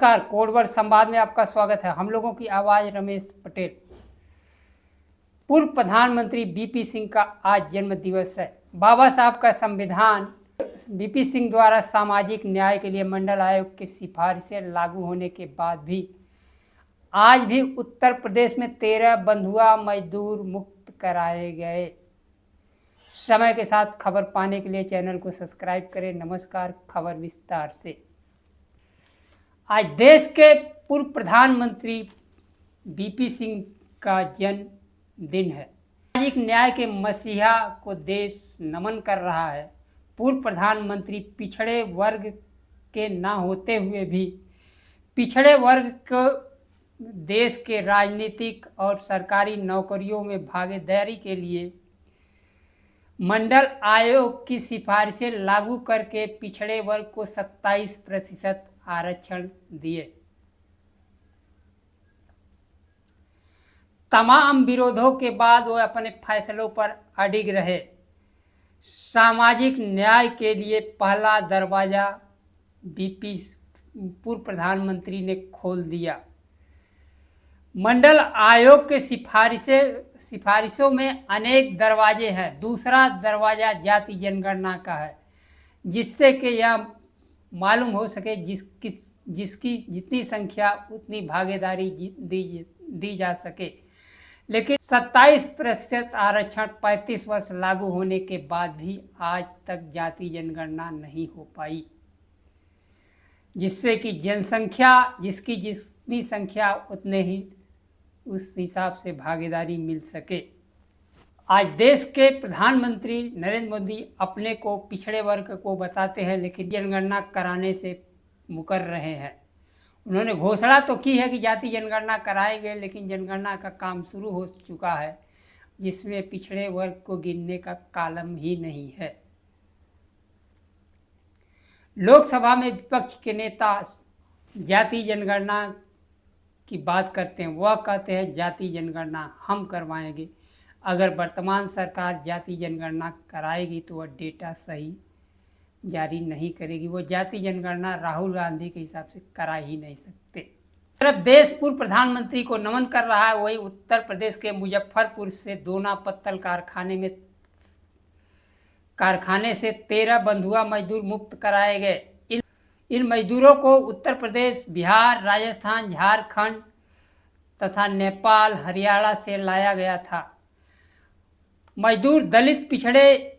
नमस्कार, कोडवर्ड संवाद में आपका स्वागत है। हम लोगों की आवाज़ रमेश पटेल। पूर्व प्रधानमंत्री बीपी सिंह का आज जन्म दिवस है। बाबा साहब का संविधान बीपी सिंह द्वारा सामाजिक न्याय के लिए मंडल आयोग की सिफारिशें लागू होने के बाद भी आज भी उत्तर प्रदेश में 13 बंधुआ मजदूर मुक्त कराए गए। समय के साथ खबर पाने के लिए चैनल को सब्सक्राइब करें। नमस्कार, खबर विस्तार से। आज देश के पूर्व प्रधानमंत्री बीपी सिंह का जन्मदिन है। सामाजिक न्याय के मसीहा को देश नमन कर रहा है। पूर्व प्रधानमंत्री पिछड़े वर्ग के ना होते हुए भी पिछड़े वर्ग को देश के राजनीतिक और सरकारी नौकरियों में भागीदारी के लिए मंडल आयोग की सिफारिशें लागू करके पिछड़े वर्ग को 27% आरक्षण दिए। तमाम विरोधों के बाद वो अपने फैसलों पर अडिग रहे। सामाजिक न्याय के लिए पहला दरवाजा बीपी पूर्व प्रधानमंत्री ने खोल दिया। मंडल आयोग के सिफारिशों में अनेक दरवाजे हैं। दूसरा दरवाजा जाति जनगणना का है, जिससे कि यह मालूम हो सके जिसकी जितनी संख्या उतनी भागीदारी दी जा सके। लेकिन 27% आरक्षण 35 वर्ष लागू होने के बाद भी आज तक जाति जनगणना नहीं हो पाई, जिससे कि जनसंख्या जिसकी जितनी संख्या उतने ही उस हिसाब से भागीदारी मिल सके। आज देश के प्रधानमंत्री नरेंद्र मोदी अपने को पिछड़े वर्ग को बताते हैं, लेकिन जनगणना कराने से मुकर रहे हैं। उन्होंने घोषणा तो की है कि जाति जनगणना कराएंगे, लेकिन जनगणना का काम शुरू हो चुका है, जिसमें पिछड़े वर्ग को गिनने का कॉलम ही नहीं है। लोकसभा में विपक्ष के नेता जाति जनगणना की बात करते हैं। वह कहते हैं जाति जनगणना हम करवाएंगे। अगर वर्तमान सरकार जाति जनगणना कराएगी तो वह डेटा सही जारी नहीं करेगी। वो जाति जनगणना राहुल गांधी के हिसाब से करा ही नहीं सकते। तरफ देश पूर्व प्रधानमंत्री को नमन कर रहा है, वही उत्तर प्रदेश के मुजफ्फरपुर से दोना पत्तल कारखाने से 13 बंधुआ मजदूर मुक्त कराए गए। इन मजदूरों को उत्तर प्रदेश, बिहार, राजस्थान, झारखंड तथा नेपाल, हरियाणा से लाया गया था। मजदूर दलित पिछड़े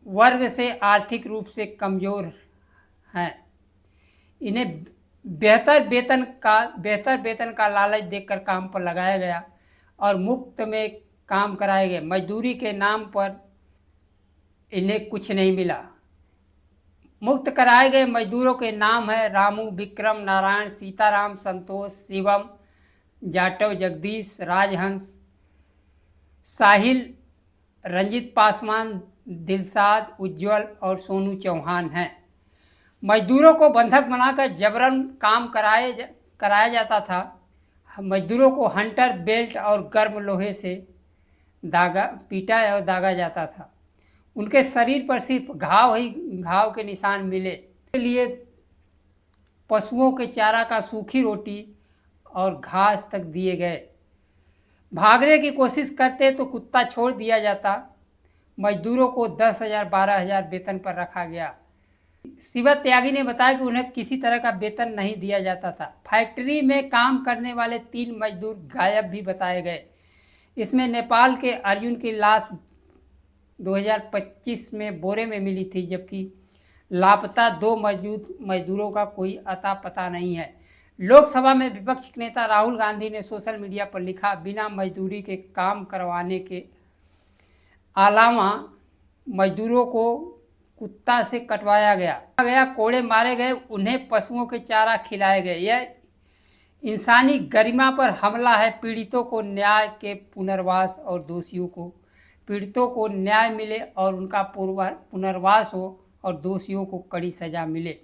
वर्ग से आर्थिक रूप से कमज़ोर हैं। इन्हें बेहतर वेतन का लालच देकर काम पर लगाया गया और मुफ्त में काम कराए गए। मजदूरी के नाम पर इन्हें कुछ नहीं मिला। मुक्त कराए गए मजदूरों के नाम है रामू, विक्रम, नारायण, सीताराम, संतोष, शिवम, जाटव, जगदीश, राजहंस, साहिल, रंजित पासवान, दिलसाद, उज्जवल और सोनू चौहान हैं। मजदूरों को बंधक बनाकर जबरन काम कराया जाता था। मजदूरों को हंटर बेल्ट और गर्म लोहे से पीटा और दागा जाता था। उनके शरीर पर सिर्फ घाव के निशान मिले। इसके लिए पशुओं के चारा का सूखी रोटी और घास तक दिए गए। भागने की कोशिश करते तो कुत्ता छोड़ दिया जाता। मजदूरों को 10,000 12,000 वेतन पर रखा गया। शिवा त्यागी ने बताया कि उन्हें किसी तरह का वेतन नहीं दिया जाता था। फैक्ट्री में काम करने वाले 3 मजदूर गायब भी बताए गए। इसमें नेपाल के अर्जुन की लाश 2025 में बोरे में मिली थी, जबकि लापता 2 मजदूरों का कोई अता पता नहीं है। लोकसभा में विपक्ष के नेता राहुल गांधी ने सोशल मीडिया पर लिखा, बिना मजदूरी के काम करवाने के अलावा मजदूरों को कुत्ता से कटवाया गया, कोड़े मारे गए, उन्हें पशुओं के चारा खिलाए गए। यह इंसानी गरिमा पर हमला है। पीड़ितों को न्याय के पुनर्वास और पीड़ितों को न्याय मिले और उनका पुनर्वास हो और दोषियों को कड़ी सजा मिले।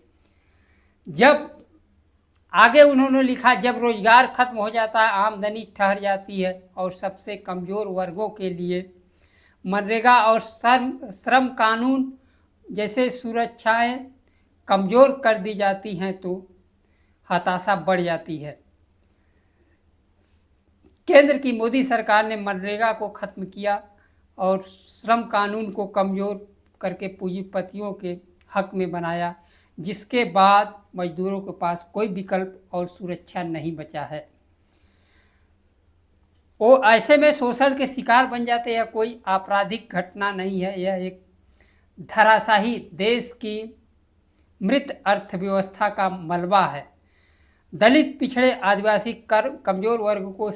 आगे उन्होंने लिखा, जब रोजगार खत्म हो जाता है, आमदनी ठहर जाती है और सबसे कमज़ोर वर्गों के लिए मनरेगा और श्रम कानून जैसे सुरक्षाएं कमज़ोर कर दी जाती हैं, तो हताशा बढ़ जाती है। केंद्र की मोदी सरकार ने मनरेगा को खत्म किया और श्रम कानून को कमजोर करके पूंजीपतियों के हक में बनाया, जिसके बाद मजदूरों के पास कोई विकल्प और सुरक्षा नहीं बचा है। वो ऐसे में शोषण के शिकार बन जाते हैं। कोई आपराधिक घटना नहीं है, यह एक धराशायी देश की मृत अर्थव्यवस्था का मलबा है। दलित, पिछड़े, आदिवासी, कमजोर वर्ग को